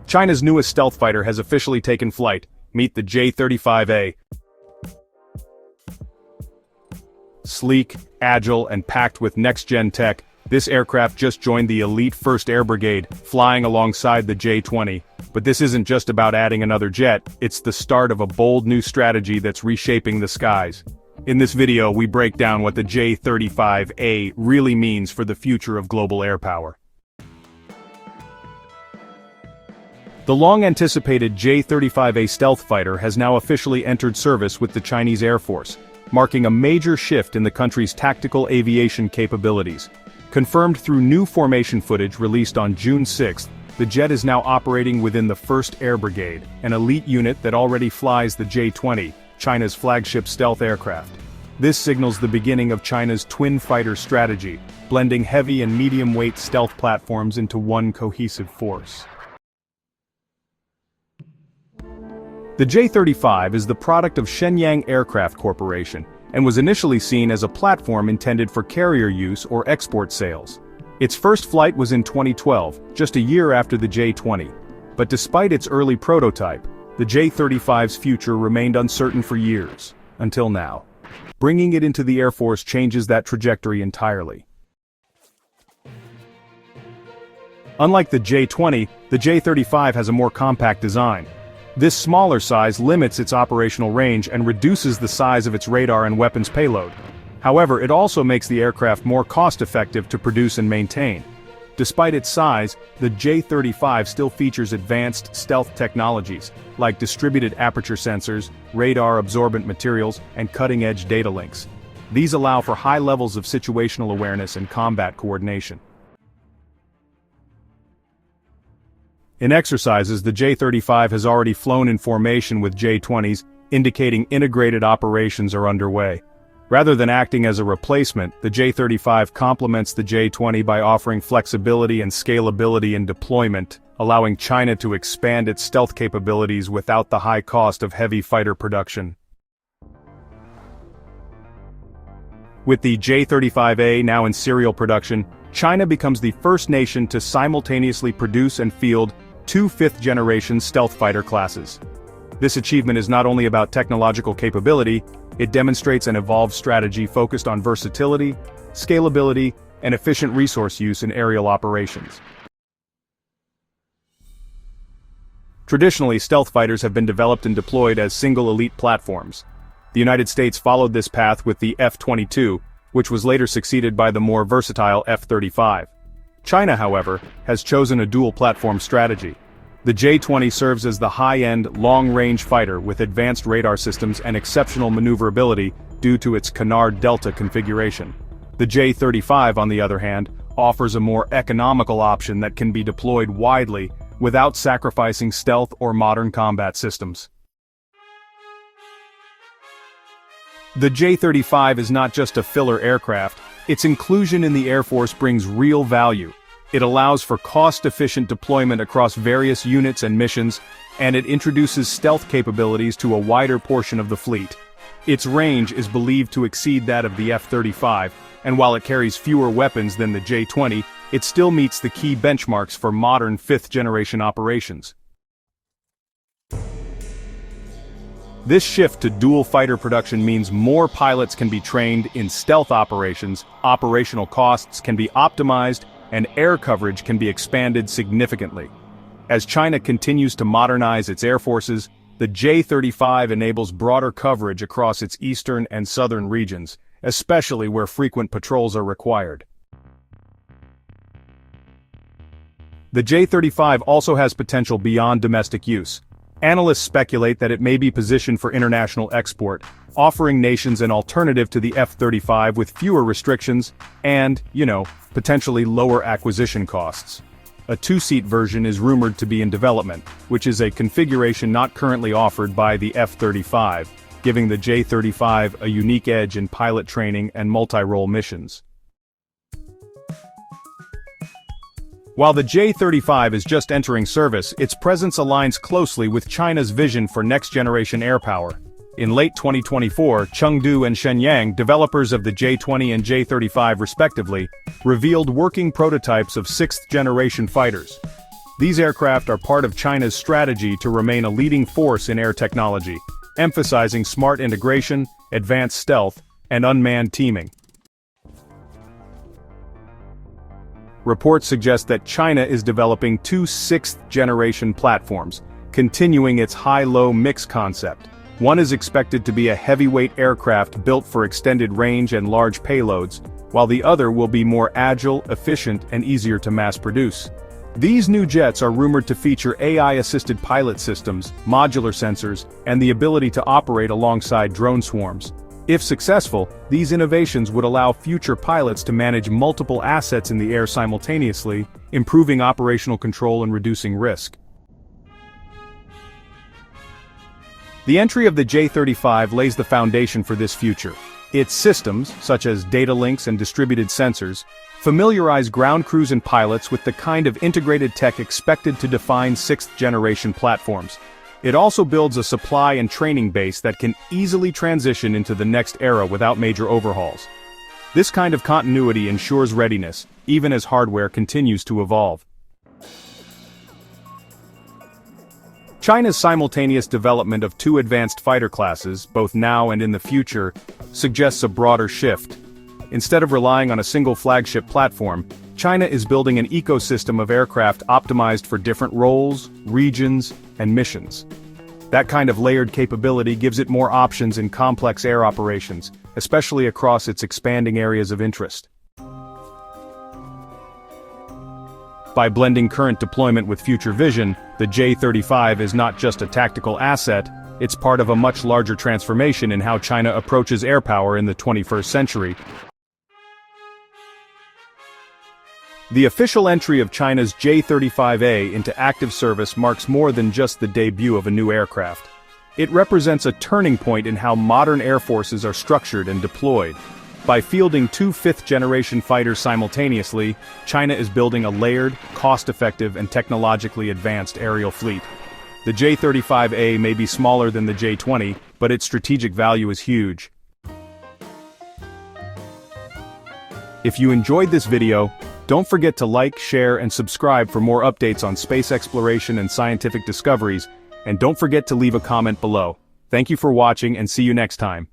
China's newest stealth fighter has officially taken flight. Meet the J-35A. Sleek, agile, and packed with next-gen tech, this aircraft just joined the elite 1st Air Brigade, flying alongside the J-20. But this isn't just about adding another jet, it's the start of a bold new strategy that's reshaping the skies. In this video, we break down what the J-35A really means for the future of global air power. The long-anticipated J-35A stealth fighter has now officially entered service with the Chinese Air Force, marking a major shift in the country's tactical aviation capabilities. Confirmed through new formation footage released on June 6, the jet is now operating within the 1st Air Brigade, an elite unit that already flies the J-20, China's flagship stealth aircraft. This signals the beginning of China's twin fighter strategy, blending heavy and medium-weight stealth platforms into one cohesive force. The J-35 is the product of Shenyang Aircraft Corporation, and was initially seen as a platform intended for carrier use or export sales. Its first flight was in 2012, just a year after the J-20. But despite its early prototype, the J-35's future remained uncertain for years, until now. Bringing it into the Air Force changes that trajectory entirely. Unlike the J-20, the J-35 has a more compact design. This smaller size limits its operational range and reduces the size of its radar and weapons payload. However, it also makes the aircraft more cost-effective to produce and maintain. Despite its size, the J-35 still features advanced stealth technologies, like distributed aperture sensors, radar-absorbent materials, and cutting-edge data links. These allow for high levels of situational awareness and combat coordination. In exercises, the J-35 has already flown in formation with J-20s, indicating integrated operations are underway. Rather than acting as a replacement, the J-35 complements the J-20 by offering flexibility and scalability in deployment, allowing China to expand its stealth capabilities without the high cost of heavy fighter production. With the J-35A now in serial production, China becomes the first nation to simultaneously produce and field two 5th-generation stealth fighter classes. This achievement is not only about technological capability, it demonstrates an evolved strategy focused on versatility, scalability, and efficient resource use in aerial operations. Traditionally, stealth fighters have been developed and deployed as single elite platforms. The United States followed this path with the F-22, which was later succeeded by the more versatile F-35. China, however, has chosen a dual-platform strategy. The J-20 serves as the high-end, long-range fighter with advanced radar systems and exceptional maneuverability due to its canard delta configuration. The J-35, on the other hand, offers a more economical option that can be deployed widely without sacrificing stealth or modern combat systems. The J-35 is not just a filler aircraft, its inclusion in the Air Force brings real value. It allows for cost-efficient deployment across various units and missions, and it introduces stealth capabilities to a wider portion of the fleet. Its range is believed to exceed that of the F-35, and while it carries fewer weapons than the J-20, it still meets the key benchmarks for modern 5th-generation operations. This shift to dual fighter production means more pilots can be trained in stealth operations, operational costs can be optimized, and air coverage can be expanded significantly. As China continues to modernize its air forces, the J-35 enables broader coverage across its eastern and southern regions, especially where frequent patrols are required. The J-35 also has potential beyond domestic use. Analysts speculate that it may be positioned for international export, offering nations an alternative to the F-35 with fewer restrictions and, potentially lower acquisition costs. A 2-seat version is rumored to be in development, which is a configuration not currently offered by the F-35, giving the J-35 a unique edge in pilot training and multi-role missions. While the J-35 is just entering service, its presence aligns closely with China's vision for next-generation air power. In late 2024, Chengdu and Shenyang, developers of the J-20 and J-35 respectively, revealed working prototypes of 6th-generation fighters. These aircraft are part of China's strategy to remain a leading force in air technology, emphasizing smart integration, advanced stealth, and unmanned teaming. Reports suggest that China is developing two sixth-generation platforms, continuing its high-low mix concept. One is expected to be a heavyweight aircraft built for extended range and large payloads, while the other will be more agile, efficient, and easier to mass-produce. These new jets are rumored to feature AI-assisted pilot systems, modular sensors, and the ability to operate alongside drone swarms. If successful, these innovations would allow future pilots to manage multiple assets in the air simultaneously, improving operational control and reducing risk. The entry of the J-35 lays the foundation for this future. Its systems, such as data links and distributed sensors, familiarize ground crews and pilots with the kind of integrated tech expected to define sixth-generation platforms. It also builds a supply and training base that can easily transition into the next era without major overhauls. This kind of continuity ensures readiness, even as hardware continues to evolve. China's simultaneous development of two advanced fighter classes, both now and in the future, suggests a broader shift. Instead of relying on a single flagship platform, China is building an ecosystem of aircraft optimized for different roles, regions, and missions. That kind of layered capability gives it more options in complex air operations, especially across its expanding areas of interest. By blending current deployment with future vision, the J-35 is not just a tactical asset, it's part of a much larger transformation in how China approaches air power in the 21st century. The official entry of China's J-35A into active service marks more than just the debut of a new aircraft. It represents a turning point in how modern air forces are structured and deployed. By fielding two fifth-generation fighters simultaneously, China is building a layered, cost-effective, and technologically advanced aerial fleet. The J-35A may be smaller than the J-20, but its strategic value is huge. If you enjoyed this video, don't forget to like, share, and subscribe for more updates on space exploration and scientific discoveries, and don't forget to leave a comment below. Thank you for watching and see you next time.